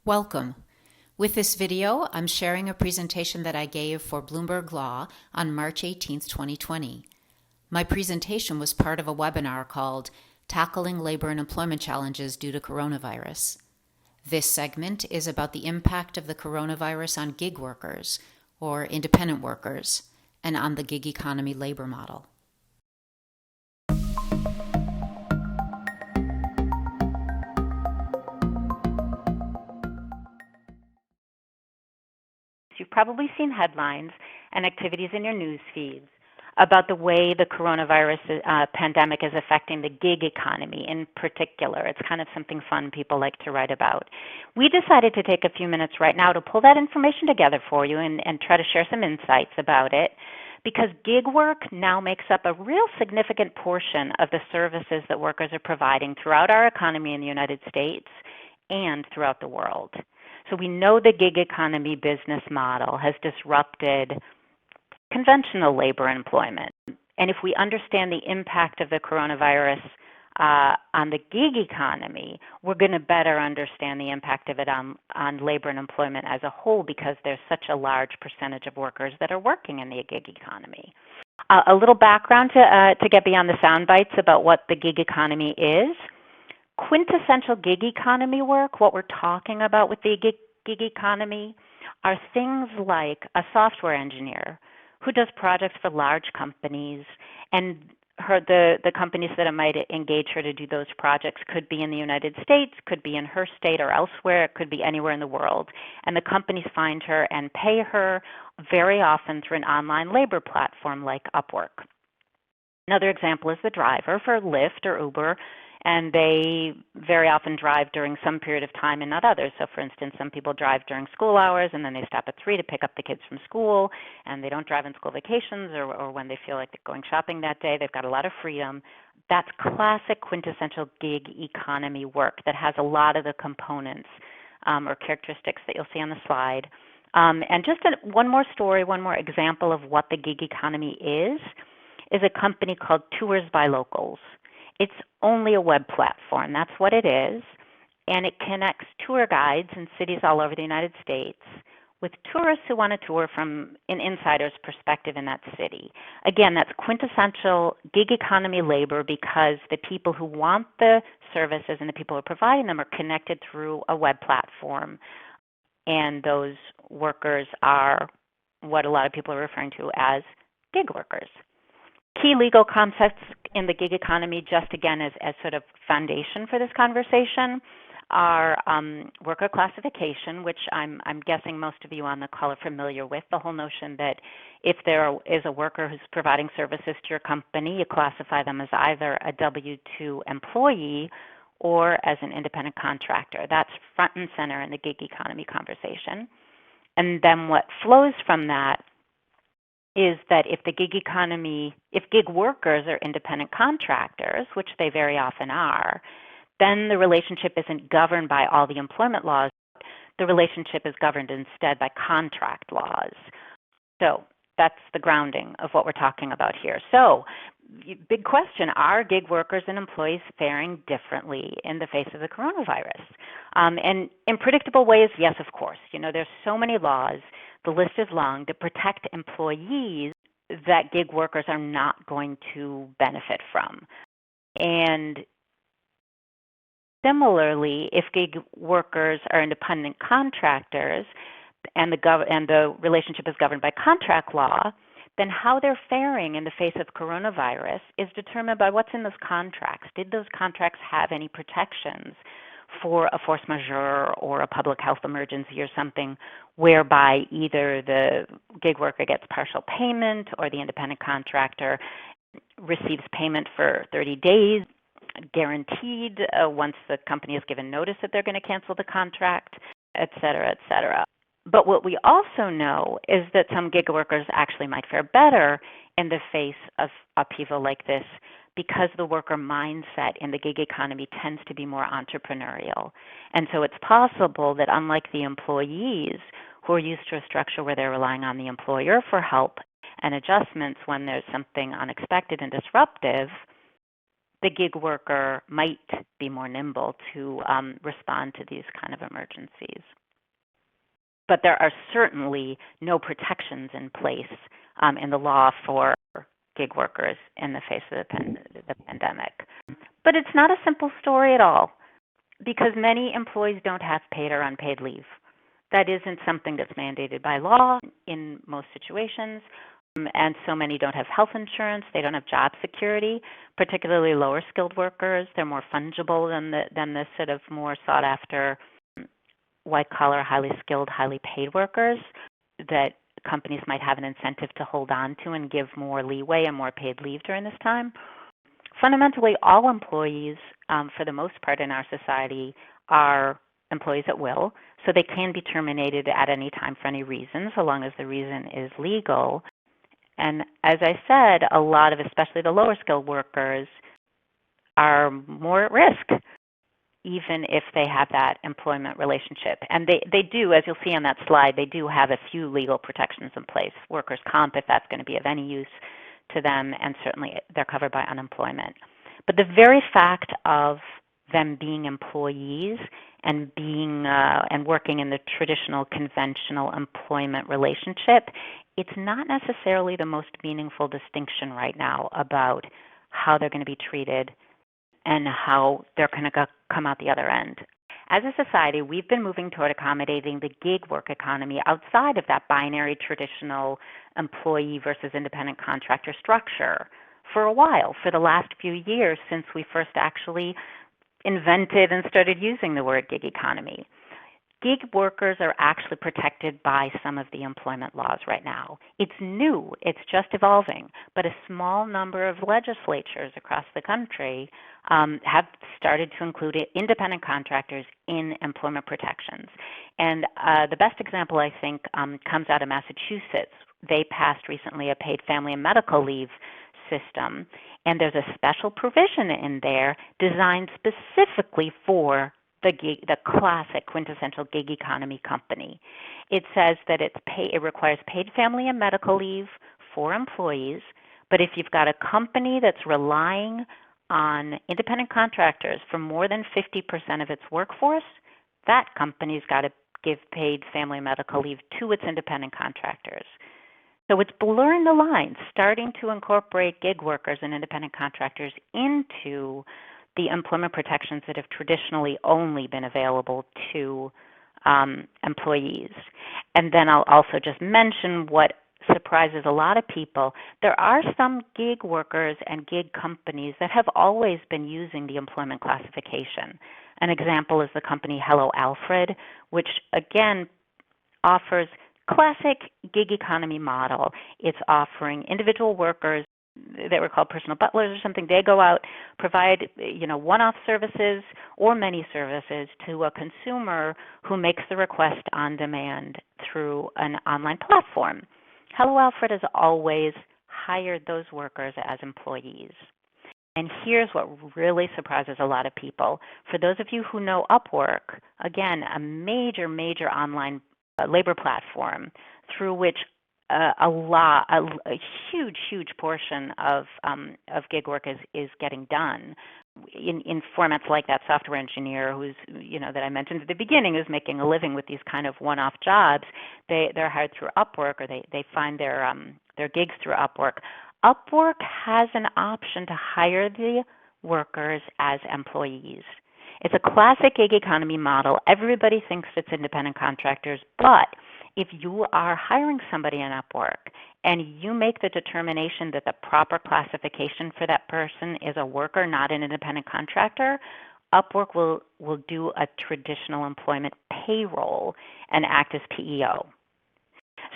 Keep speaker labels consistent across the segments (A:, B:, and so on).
A: Welcome. With this video, I'm sharing a presentation that I gave for Bloomberg Law on March 18, 2020. My presentation was part of a webinar called Tackling Labor and Employment Challenges Due to Coronavirus. This segment is about the impact of the coronavirus on gig workers, or independent workers, and on the gig economy labor model.
B: You've probably seen headlines and activities in your news feeds about the way the coronavirus pandemic is affecting the gig economy in particular. It's kind of something fun people like to write about. We decided to take a few minutes right now to pull that information together for you and try to share some insights about it, because gig work now makes up a real significant portion of the services that workers are providing throughout our economy in the United States and throughout the world. So we know the gig economy business model has disrupted conventional labor employment. And if we understand the impact of the coronavirus on the gig economy, we're going to better understand the impact of it on labor and employment as a whole, because there's such a large percentage of workers that are working in the gig economy. A little background to get beyond the sound bites about what the gig economy is. Quintessential gig economy work, what we're talking about with the gig economy, are things like a software engineer who does projects for large companies, and the companies that might engage her to do those projects could be in the United States, could be in her state or elsewhere, it could be anywhere in the world. And the companies find her and pay her very often through an online labor platform like Upwork. Another example is the driver for Lyft or Uber, and they very often drive during some period of time and not others. So for instance, some people drive during school hours and then they stop at 3 to pick up the kids from school, and they don't drive on school vacations or when they feel like they're going shopping that day. They've got a lot of freedom. That's classic quintessential gig economy work that has a lot of the components or characteristics that you'll see on the slide. And just one more story, one more example of what the gig economy is a company called Tours by Locals. It's only a web platform. That's what it is. And it connects tour guides in cities all over the United States with tourists who want to tour from an insider's perspective in that city. Again, that's quintessential gig economy labor, because the people who want the services and the people who are providing them are connected through a web platform. And those workers are what a lot of people are referring to as gig workers. Key legal concepts in the gig economy, just again as sort of foundation for this conversation, are worker classification, which I'm guessing most of you on the call are familiar with. The whole notion that if there is a worker who's providing services to your company, you classify them as either a W-2 employee or as an independent contractor. That's front and center in the gig economy conversation. And then what flows from that is that if gig workers are independent contractors, which they very often are, then the relationship isn't governed by all the employment laws. The relationship is governed instead by contract laws. So that's the grounding of what we're talking about here. So big question, are gig workers and employees faring differently in the face of the coronavirus? And in predictable ways, yes, of course. There's so many laws, the list is long, to protect employees that gig workers are not going to benefit from. And similarly, if gig workers are independent contractors and the relationship is governed by contract law, then how they're faring in the face of coronavirus is determined by what's in those contracts. Did those contracts have any protections for a force majeure or a public health emergency or something whereby either the gig worker gets partial payment or the independent contractor receives payment for 30 days, guaranteed once the company has given notice that they're going to cancel the contract, et cetera, et cetera. But what we also know is that some gig workers actually might fare better in the face of upheaval like this, because the worker mindset in the gig economy tends to be more entrepreneurial. And so it's possible that unlike the employees who are used to a structure where they're relying on the employer for help and adjustments when there's something unexpected and disruptive, the gig worker might be more nimble to respond to these kind of emergencies. But there are certainly no protections in place in the law for gig workers in the face of the pandemic. But it's not a simple story at all, because many employees don't have paid or unpaid leave. That isn't something that's mandated by law in most situations, and so many don't have health insurance. They don't have job security, particularly lower skilled workers. They're more fungible than the sort of more sought after white collar, highly skilled, highly paid workers that companies might have an incentive to hold on to and give more leeway and more paid leave during this time. Fundamentally, all employees, for the most part in our society, are employees at will, so they can be terminated at any time for any reason, so long as the reason is legal. And as I said, a lot of, especially the lower skilled workers, are more at risk, even if they have that employment relationship. And they do, as you'll see on that slide, they do have a few legal protections in place. Workers' comp, if that's going to be of any use to them, and certainly they're covered by unemployment. But the very fact of them being employees and being and working in the traditional conventional employment relationship, it's not necessarily the most meaningful distinction right now about how they're going to be treated and how they're going to come out the other end. As a society, we've been moving toward accommodating the gig work economy outside of that binary traditional employee versus independent contractor structure for a while, for the last few years since we first actually invented and started using the word gig economy. Gig workers are actually protected by some of the employment laws right now. It's new, it's just evolving, but a small number of legislatures across the country have started to include independent contractors in employment protections. And the best example, I think, comes out of Massachusetts. They passed recently a paid family and medical leave system, and there's a special provision in there designed specifically for the classic quintessential gig economy company. It says that it requires paid family and medical leave for employees, but if you've got a company that's relying on independent contractors for more than 50% of its workforce, that company's got to give paid family and medical leave to its independent contractors. So it's blurring the lines, starting to incorporate gig workers and independent contractors into the employment protections that have traditionally only been available to employees. And then I'll also just mention what surprises a lot of people. There are some gig workers and gig companies that have always been using the employment classification. An example is the company Hello Alfred, which again offers classic gig economy model. It's offering individual workers, they were called personal butlers or something. They go out, provide one-off services or many services to a consumer who makes the request on demand through an online platform. Hello Alfred has always hired those workers as employees. And here's what really surprises a lot of people. For those of you who know Upwork, again, a major online labor platform through which a huge portion of gig work is getting done in formats like that software engineer who's that I mentioned at the beginning, who's making a living with these kind of one-off jobs. They're hired through Upwork, or they find their gigs through Upwork. Upwork has an option to hire the workers as employees. It's a classic gig economy model. Everybody thinks it's independent contractors, but if you are hiring somebody on Upwork and you make the determination that the proper classification for that person is a worker, not an independent contractor, Upwork will do a traditional employment payroll and act as PEO.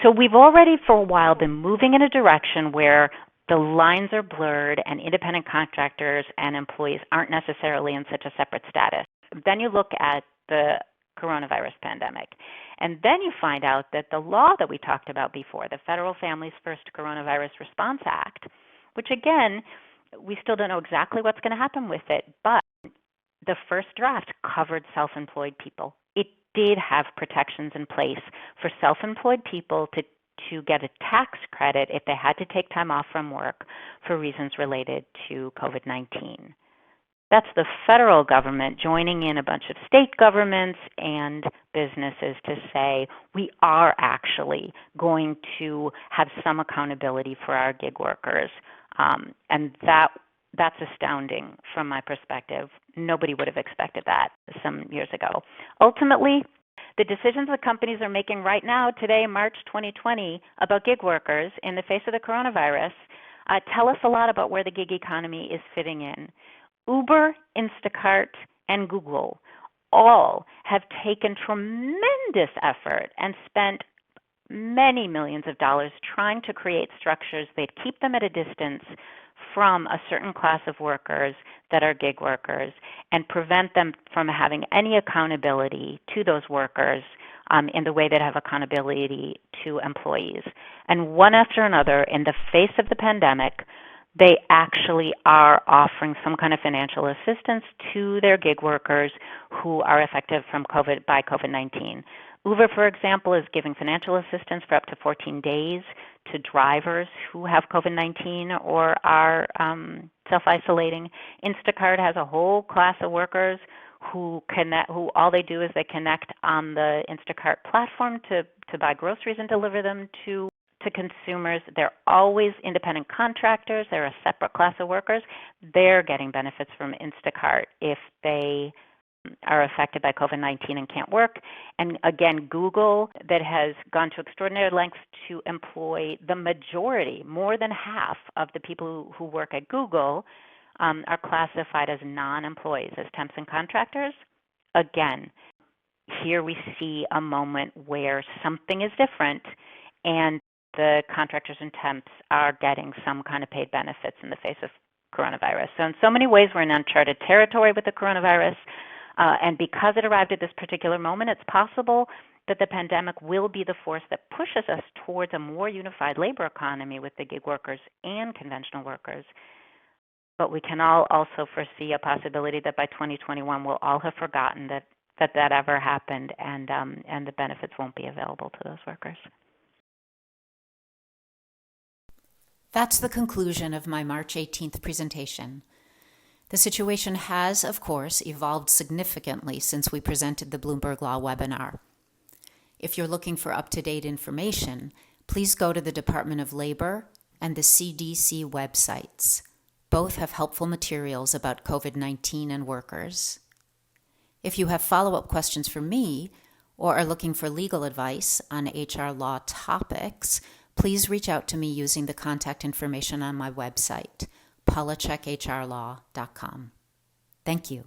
B: So we've already for a while been moving in a direction where the lines are blurred and independent contractors and employees aren't necessarily in such a separate status. Then you look at the coronavirus pandemic. And then you find out that the law that we talked about before, the Federal Families First Coronavirus Response Act, which again, we still don't know exactly what's going to happen with it, but the first draft covered self-employed people. It did have protections in place for self-employed people to get a tax credit if they had to take time off from work for reasons related to COVID-19. That's the federal government joining in a bunch of state governments and businesses to say we are actually going to have some accountability for our gig workers. And that's astounding from my perspective. Nobody would have expected that some years ago. Ultimately, the decisions that companies are making right now, today, March 2020, about gig workers in the face of the coronavirus tell us a lot about where the gig economy is fitting in. Uber, Instacart, and Google all have taken tremendous effort and spent many millions of dollars trying to create structures that keep them at a distance from a certain class of workers that are gig workers and prevent them from having any accountability to those workers in the way that have accountability to employees. And one after another, in the face of the pandemic, they actually are offering some kind of financial assistance to their gig workers who are affected by COVID-19. Uber, for example, is giving financial assistance for up to 14 days to drivers who have COVID-19 or are self-isolating. Instacart has a whole class of workers who all they do is they connect on the Instacart platform to buy groceries and deliver them to consumers. They're always independent contractors. They're a separate class of workers. They're getting benefits from Instacart if they are affected by COVID-19 and can't work. And again, Google, that has gone to extraordinary lengths to employ the majority, more than half of the people who work at Google are classified as non-employees, as temps and contractors. Again, here we see a moment where something is different and the contractors and temps are getting some kind of paid benefits in the face of coronavirus. So in so many ways, we're in uncharted territory with the coronavirus. And because it arrived at this particular moment, it's possible that the pandemic will be the force that pushes us towards a more unified labor economy with the gig workers and conventional workers. But we can all also foresee a possibility that by 2021, we'll all have forgotten that ever happened, and the benefits won't be available to those workers.
A: That's the conclusion of my March 18th presentation. The situation has, of course, evolved significantly since we presented the Bloomberg Law webinar. If you're looking for up-to-date information, please go to the Department of Labor and the CDC websites. Both have helpful materials about COVID-19 and workers. If you have follow-up questions for me or are looking for legal advice on HR law topics, please reach out to me using the contact information on my website, polachekhrlaw.com. Thank you.